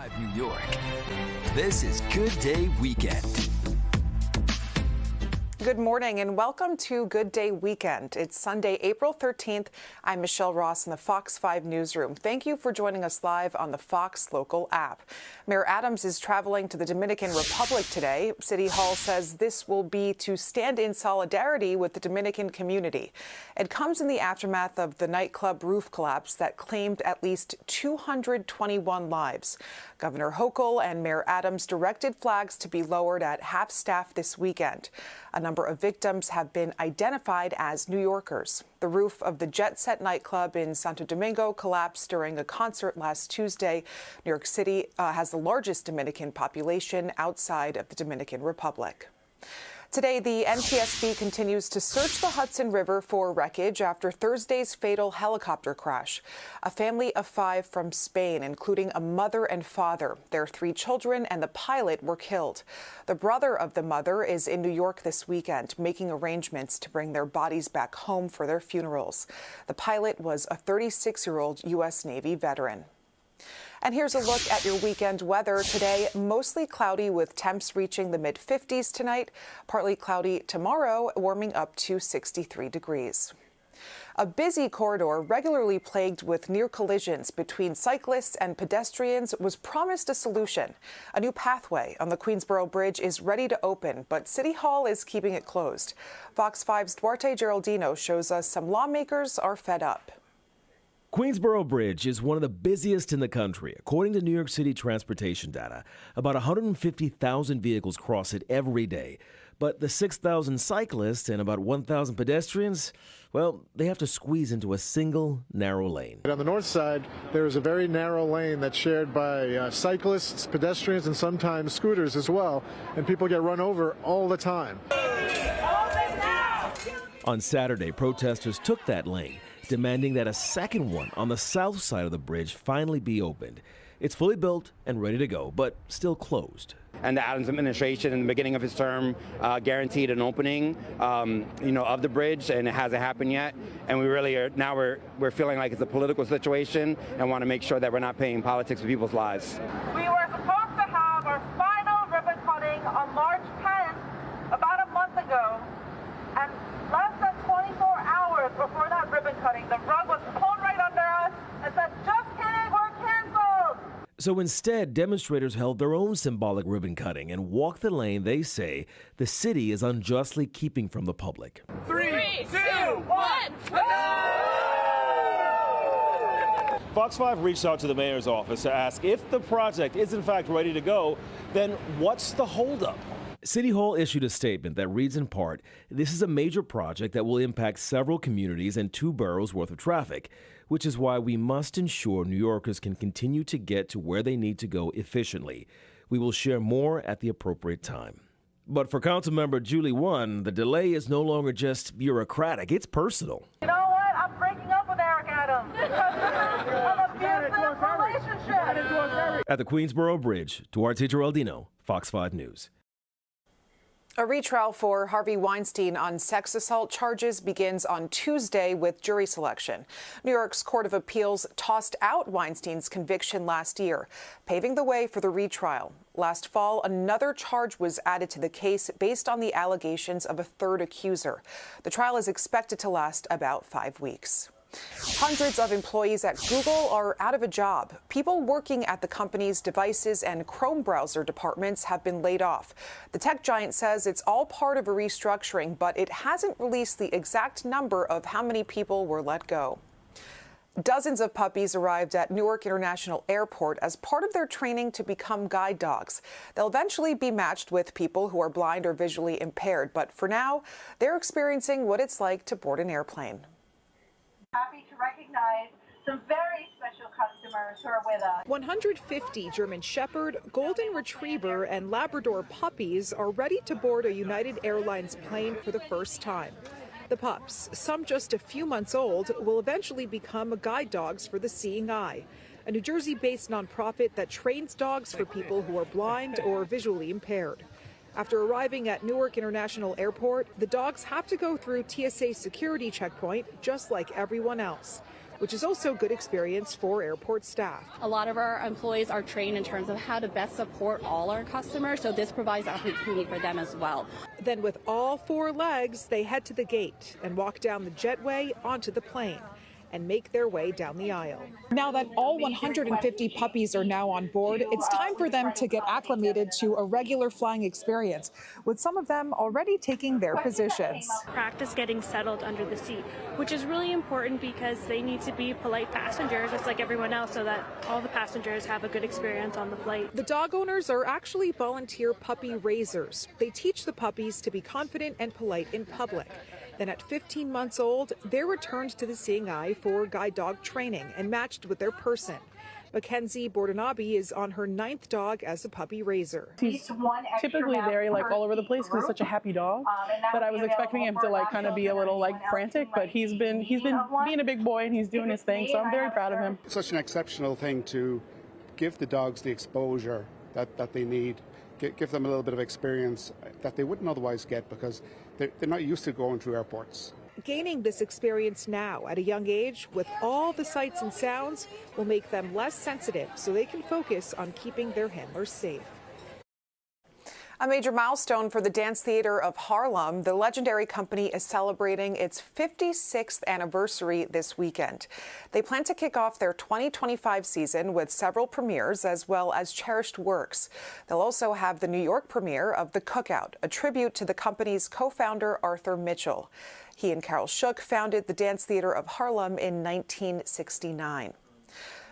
5 New York. This is Good Day Weekend. Good morning and welcome to Good Day Weekend. It's Sunday, April 13th. I'm Michelle Ross in the Fox 5 newsroom. Thank you for joining us live on the Fox local app. Mayor Adams is traveling to the Dominican Republic today. City Hall says this will be to stand in solidarity with the Dominican community. It comes in the aftermath of the nightclub roof collapse that claimed at least 221 lives. Governor Hochul and Mayor Adams directed flags to be lowered at half-staff this weekend. A number of victims have been identified as New Yorkers. The roof of the Jet Set nightclub in Santo Domingo collapsed during a concert last Tuesday. New York City has the largest Dominican population outside of the Dominican Republic. Today, the NTSB continues to search the Hudson River for wreckage after Thursday's fatal helicopter crash. A family of 5 from Spain, including a mother and father, their 3 children, and the pilot were killed. The brother of the mother is in New York this weekend, making arrangements to bring their bodies back home for their funerals. The pilot was a 36-year-old U.S. Navy veteran. And here's a look at your weekend weather. Today, mostly cloudy with temps reaching the mid-50s tonight. Partly cloudy tomorrow, warming up to 63 degrees. A busy corridor regularly plagued with near collisions between cyclists and pedestrians was promised a solution. A new pathway on the Queensboro Bridge is ready to open, but City Hall is keeping it closed. Fox 5's Duarte Geraldino shows us some lawmakers are fed up. Queensboro Bridge is one of the busiest in the country. According to New York City transportation data, about 150,000 vehicles cross it every day. But the 6,000 cyclists and about 1,000 pedestrians, well, they have to squeeze into a single narrow lane. On the north side, there is a very narrow lane that's shared by cyclists, pedestrians, and sometimes scooters as well. And people get run over all the time. On Saturday, protesters took that lane, demanding that a second one on the south side of the bridge finally be opened. It's fully built and ready to go, but still closed. And the Adams administration, in the beginning of his term, guaranteed an opening, of the bridge, and it hasn't happened yet. And we really are now we're feeling like it's a political situation, and want to make sure that we're not paying politics with people's lives. We were supposed to have our final ribbon cutting on March 10th, about a month ago, and less than 24 hours before that ribbon cutting, the rug was pulled right under us and said, "Just kidding, we're canceled." So instead, demonstrators held their own symbolic ribbon cutting and walked the lane they say the city is unjustly keeping from the public. 3, 2, 1. Fox 5 reached out to the mayor's office to ask if the project is in fact ready to go, then what's the holdup? City Hall issued a statement that reads in part, this is a major project that will impact several communities and 2 boroughs worth of traffic, which is why we must ensure New Yorkers can continue to get to where they need to go efficiently. We will share more at the appropriate time. But for Councilmember Julie Won, the delay is no longer just bureaucratic, it's personal. You know what? I'm breaking up with Eric Adams because this is an abusive relationship. At the Queensboro Bridge, Duarte Geraldino, Fox 5 News. A retrial for Harvey Weinstein on sex assault charges begins on Tuesday with jury selection. New York's Court of Appeals tossed out Weinstein's conviction last year, paving the way for the retrial. Last fall, another charge was added to the case based on the allegations of a third accuser. The trial is expected to last about 5 weeks. Hundreds of employees at Google are out of a job. People working at the company's devices and Chrome browser departments have been laid off. The tech giant says it's all part of a restructuring, but it hasn't released the exact number of how many people were let go. Dozens of puppies arrived at Newark International Airport as part of their training to become guide dogs. They'll eventually be matched with people who are blind or visually impaired, but for now, they're experiencing what it's like to board an airplane. Happy to recognize some very special customers who are with us. 150 German Shepherd, Golden Retriever, and Labrador puppies are ready to board a United Airlines plane for the first time. The pups, some just a few months old, will eventually become guide dogs for the Seeing Eye, a New Jersey-based nonprofit that trains dogs for people who are blind or visually impaired. After arriving at Newark International Airport, the dogs have to go through TSA security checkpoint just like everyone else. which is also good experience for airport staff. A lot of our employees are trained in terms of how to best support all our customers, so this provides opportunity for them as well. Then with all 4 legs, they head to the gate and walk down the jetway onto the plane and make their way down the aisle. Now that all 150 puppies are now on board, it's time for them to get acclimated to a regular flying experience, with some of them already taking their positions. Practice getting settled under the seat, which is really important because they need to be polite passengers just like everyone else so that all the passengers have a good experience on the flight. The dog owners are actually volunteer puppy raisers. They teach the puppies to be confident and polite in public. Then at 15 months old, they're returned to the Seeing Eye for guide dog training and matched with their person. Mackenzie Bordanabe is on her 9th dog as a puppy raiser. He's typically very all over the place because he's such a happy dog, but I was expecting him to kind of be a little frantic, but he's been being a big boy and he's doing his thing, so I'm very proud of him. It's such an exceptional thing to give the dogs the exposure that they need. Give them a little bit of experience that they wouldn't otherwise get because they're not used to going through airports. Gaining this experience now at a young age with all the sights and sounds will make them less sensitive so they can focus on keeping their handlers safe. A major milestone for the Dance Theater of Harlem. The legendary company is celebrating its 56th anniversary this weekend. They plan to kick off their 2025 season with several premieres as well as cherished works. They'll also have the New York premiere of The Cookout, a tribute to the company's co-founder Arthur Mitchell. He and Carol Shook founded the Dance Theater of Harlem in 1969.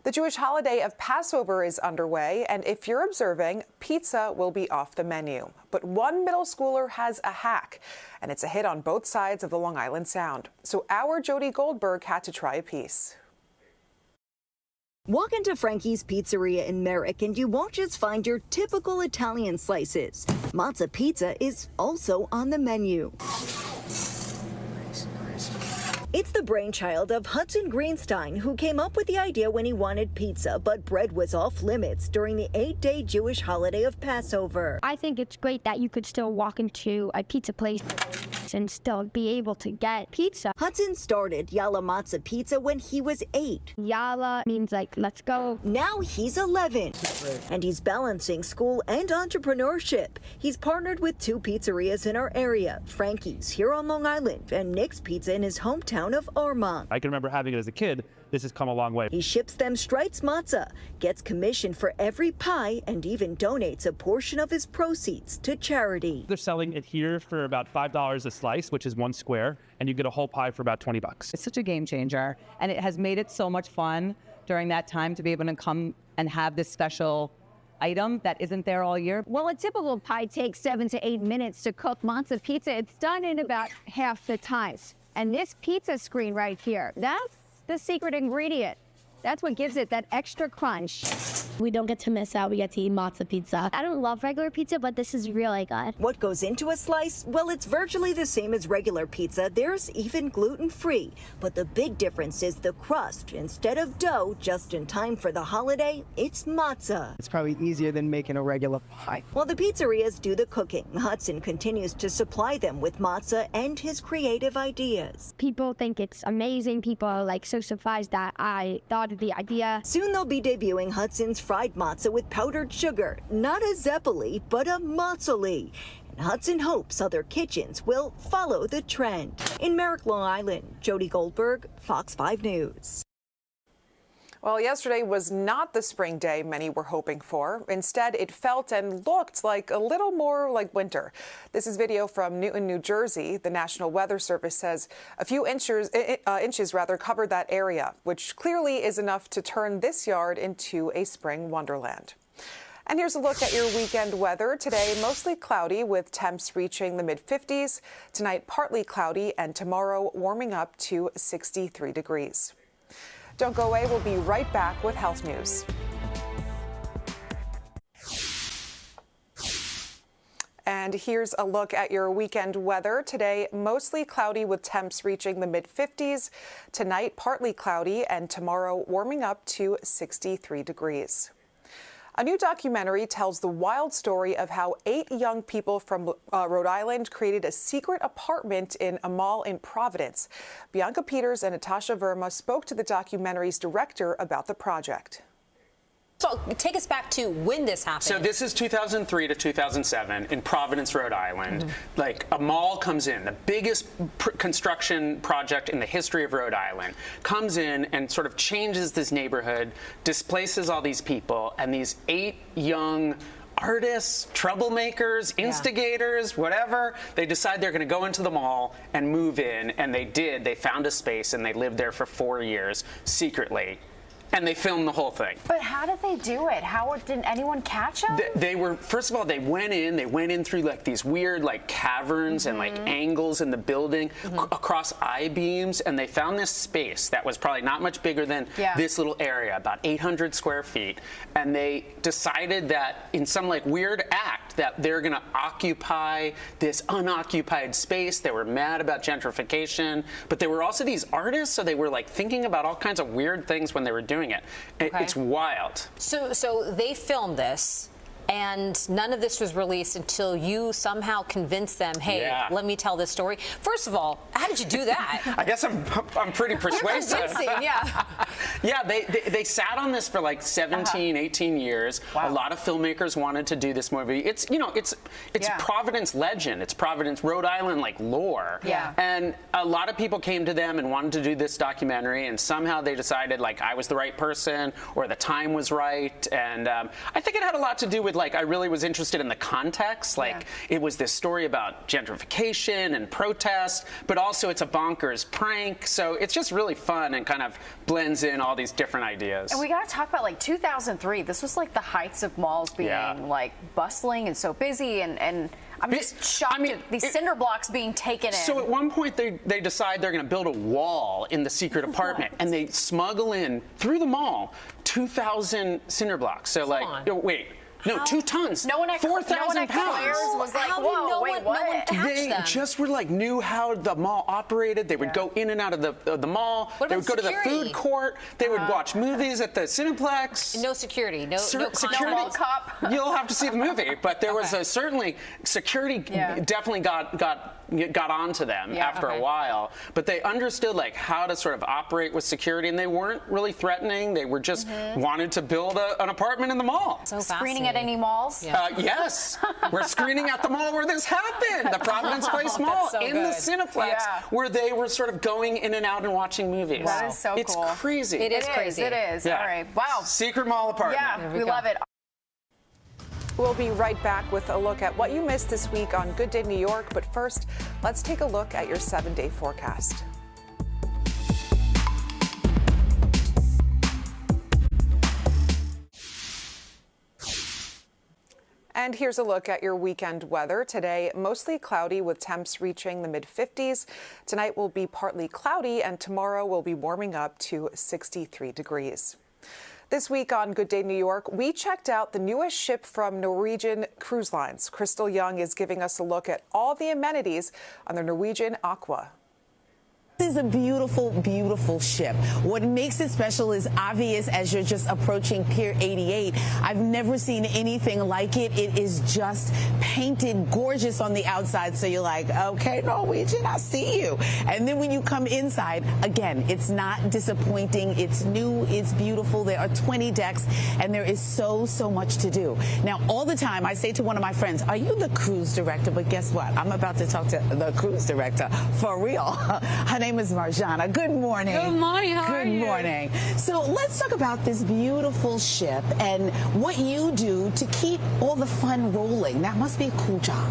The Jewish holiday of Passover is underway, and if you're observing, pizza will be off the menu. But one middle schooler has a hack, and it's a hit on both sides of the Long Island Sound. So our Jody Goldberg had to try a piece. Walk into Frankie's Pizzeria in Merrick and you won't just find your typical Italian slices. Matzah pizza is also on the menu. It's the brainchild of Hudson Greenstein, who came up with the idea when he wanted pizza, but bread was off limits during the 8-day Jewish holiday of Passover. I think it's great that you could still walk into a pizza place and still be able to get pizza. Hudson started Yalla Matzah Pizza when he was 8. Yalla means let's go. Now he's 11, and he's balancing school and entrepreneurship. He's partnered with 2 pizzerias in our area, Frankie's here on Long Island and Nick's Pizza in his hometown of Armonk. I can remember having it as a kid. This has come a long way. He ships them Streit's matzah, gets commission for every pie, and even donates a portion of his proceeds to charity. They're selling it here for about $5 a slice, which is 1 square, and you get a whole pie for about $20. It's such a game changer, and it has made it so much fun during that time to be able to come and have this special item that isn't there all year. Well, a typical pie takes 7 to 8 minutes to cook. Matzah pizza, it's done in about half the time. And this pizza screen right here, that's the secret ingredient. That's what gives it that extra crunch. We don't get to miss out. We get to eat matzah pizza. I don't love regular pizza, but this is really good. What goes into a slice? Well, it's virtually the same as regular pizza. There's even gluten-free. But the big difference is the crust. Instead of dough, just in time for the holiday, it's matzah. It's probably easier than making a regular pie. While the pizzerias do the cooking, Hudson continues to supply them with matzah and his creative ideas. People think it's amazing. People are so surprised that I thought of the idea. Soon they'll be debuting Hudson's fried matzah with powdered sugar. Not a zeppoli, but a matzah. And Hudson hopes other kitchens will follow the trend. In Merrick, Long Island, Jody Goldberg, Fox 5 News. Well, yesterday was not the spring day many were hoping for. Instead, it felt and looked like a little more like winter. This is video from Newton, New Jersey. The National Weather Service says a few inches covered that area, which clearly is enough to turn this yard into a spring wonderland. And here's a look at your weekend weather. Today, mostly cloudy with temps reaching the mid-50s. Tonight, partly cloudy, and tomorrow warming up to 63 degrees. Don't go away. We'll be right back with health news. And here's a look at your weekend weather. Today, mostly cloudy with temps reaching the mid-50s. Tonight, partly cloudy, and tomorrow warming up to 63 degrees. A new documentary tells the wild story of how 8 young people from Rhode Island created a secret apartment in a mall in Providence. Bianca Peters and Natasha Verma spoke to the documentary's director about the project. So take us back to when this happened. So this is 2003 to 2007 in Providence, Rhode Island. Like a mall comes in, the biggest construction project in the history of Rhode Island, comes in and sort of changes this neighborhood, displaces all these people, and these 8 young artists, troublemakers, instigators, whatever, they decide they're going to go into the mall and move in, and they did. They found a space and they lived there for 4 years secretly. And they filmed the whole thing. But how did they do it? How didn't anyone catch them? They were, first of all, they went in through like these weird like caverns and like angles in the building across I-beams, and they found this space that was probably not much bigger than this little area, about 800 square feet. And they decided that in some like weird act that they're gonna occupy this unoccupied space. They were mad about gentrification, but they were also these artists, so they were like thinking about all kinds of weird things when they were doing it. It's wild. So they filmed this, and none of this was released until you somehow convinced them, hey, let me tell this story. First of all, how did you do that? I guess I'm pretty persuasive. You're convincing, yeah, they sat on this for like 17, 18 years. A lot of filmmakers wanted to do this movie. It's, you know, it's Providence legend. It's Providence, Rhode Island, like lore. And a lot of people came to them and wanted to do this documentary, and somehow they decided like I was the right person or the time was right. And I think it had a lot to do with like I really was interested in the context. Like it was this story about gentrification and protest, but also it's a bonkers prank. So it's just really fun and kind of blends in all these different ideas. And we got to talk about like 2003. This was like the heights of malls being like bustling and so busy, and I'm just shocked at these cinder blocks being taken in. So at one point they decide they're going to build a wall in the secret apartment, and they smuggle in through the mall 2,000 cinder blocks. So wait. No, 2 tons. No one at 4,000 pounds. Was like, whoa, wait, what? No one catch they them? just were like knew how the mall operated. They would go in and out of the mall. What they would go security? to the food court. They would watch movies at the Cineplex. No security. No security. No cop. You'll have to see the movie, but there was certainly security. Definitely got onto them after a while, but they understood like how to sort of operate with security, and they weren't really threatening. They were just wanted to build an apartment in the mall. So screening at any malls? Yes, we're screening at the mall where this happened, the Providence Place Mall in the Cineplex, where they were sort of going in and out and watching movies. That is so cool. It's crazy. It is crazy. It is. All right. Wow. Secret mall apartment. Yeah, we love it. We'll be right back with a look at what you missed this week on Good Day New York. But first, let's take a look at your 7-day forecast. And here's a look at your weekend weather. Today, mostly cloudy with temps reaching the mid-50s. Tonight will be partly cloudy, and tomorrow will be warming up to 63 degrees. This week on Good Day New York, we checked out the newest ship from Norwegian Cruise Lines. Crystal Young is giving us a look at all the amenities on the Norwegian Aqua. This is a beautiful, beautiful ship. What makes it special is obvious as you're just approaching Pier 88. I've never seen anything like it. It is just painted gorgeous on the outside. So you're like, okay, Norwegian, I see you. And then when you come inside, again, it's not disappointing. It's new. It's beautiful. There are 20 decks, and there is so much to do. Now, all the time, I say to one of my friends, are you the cruise director? But guess what? I'm about to talk to the cruise director for real. Her name is Marjana. Good morning. Good morning. How are you? Good morning. So let's talk about this beautiful ship and what you do to keep all the fun rolling. That must be a cool job.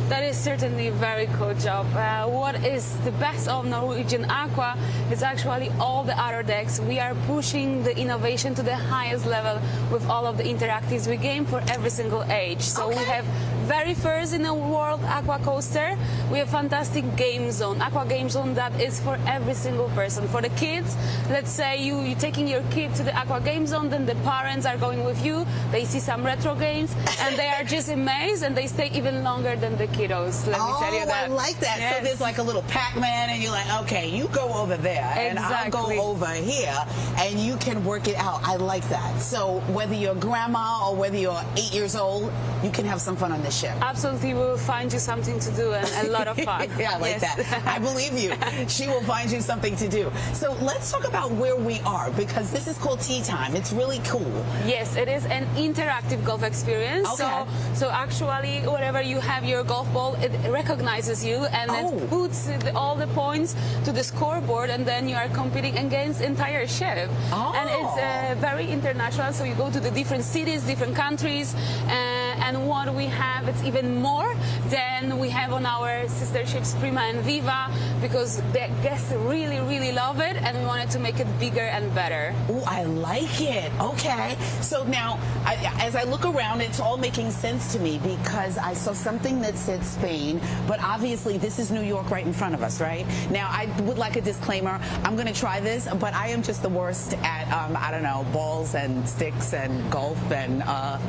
That is certainly a very cool job. What is the best of Norwegian Aqua is actually all the other decks. We are pushing the innovation to the highest level with all of the interactives we game for every single age. So we have very first in the world Aqua Coaster. We have fantastic game zone, Aqua Game Zone, that is for every single person. For the kids, let's say you're taking your kid to the Aqua Game Zone, then the parents are going with you. They see some retro games and they are just amazed and they stay even longer than the kids. kiddos. Let me tell you that. I like that. Yes. So there's like a little Pac-Man, and you're like, okay, you go over there, and I'll go over here, and you can work it out. I like that. So whether you're grandma or whether you're 8 years old, you can have some fun on this ship. Absolutely, we'll find you something to do and a lot of fun. Yeah, I like that. I believe you. She will find you something to do. So let's talk about where we are, because this is called Tea Time. It's really cool. Yes, it is an interactive golf experience. Okay. So actually, wherever you have your golf ball, it recognizes you and it puts all the points to the scoreboard, and then you are competing against the entire ship. And it's very international, so you go to the different cities, different countries, and what we have, it's even more than we have on our sister ships Prima and Viva, because the guests really, really love it, and we wanted to make it bigger and better. Oh, I like it. Okay. So now, as I look around, it's all making sense to me, because I saw something that said Spain, but obviously this is New York right in front of us, right? Now, I would like a disclaimer. I'm going to try this, but I am just the worst at, I don't know, balls and sticks and golf, and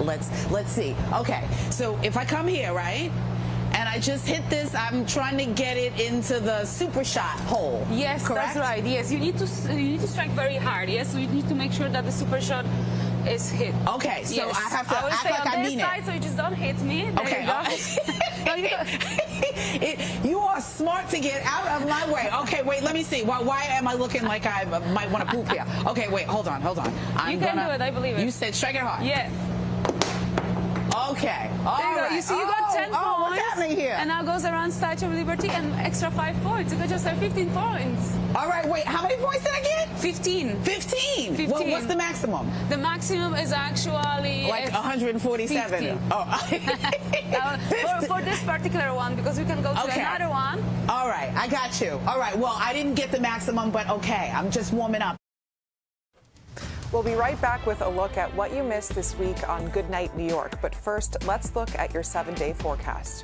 let's see. Okay. So if I come here, right? And I just hit this, I'm trying to get it into the super shot hole. Yes, correct? That's right. Yes, you need to strike very hard. Yes, so you need to make sure that the super shot is hit. Okay, so yes. I have to act like I mean it. On this side, so you just don't hit me. There you go. You are smart to get out of my way. Okay, wait, let me see. Why am I looking like I might want to poop here? Okay, wait, hold on. You can do it, I believe it. You said strike it hard. Yeah. Okay. You see, you got 10 points. What's happening here? And now goes around Statue of Liberty and extra 5 points. You got just 15 points. All right, wait, how many points did I get? 15. 15? Well, what's the maximum? The maximum is actually... Like 147. 50. Oh. for this particular one, because we can go to another one. All right, I got you. All right, well, I didn't get the maximum, but okay, I'm just warming up. We'll be right back with a look at what you missed this week on Good Night New York. But first, let's look at your 7-day forecast.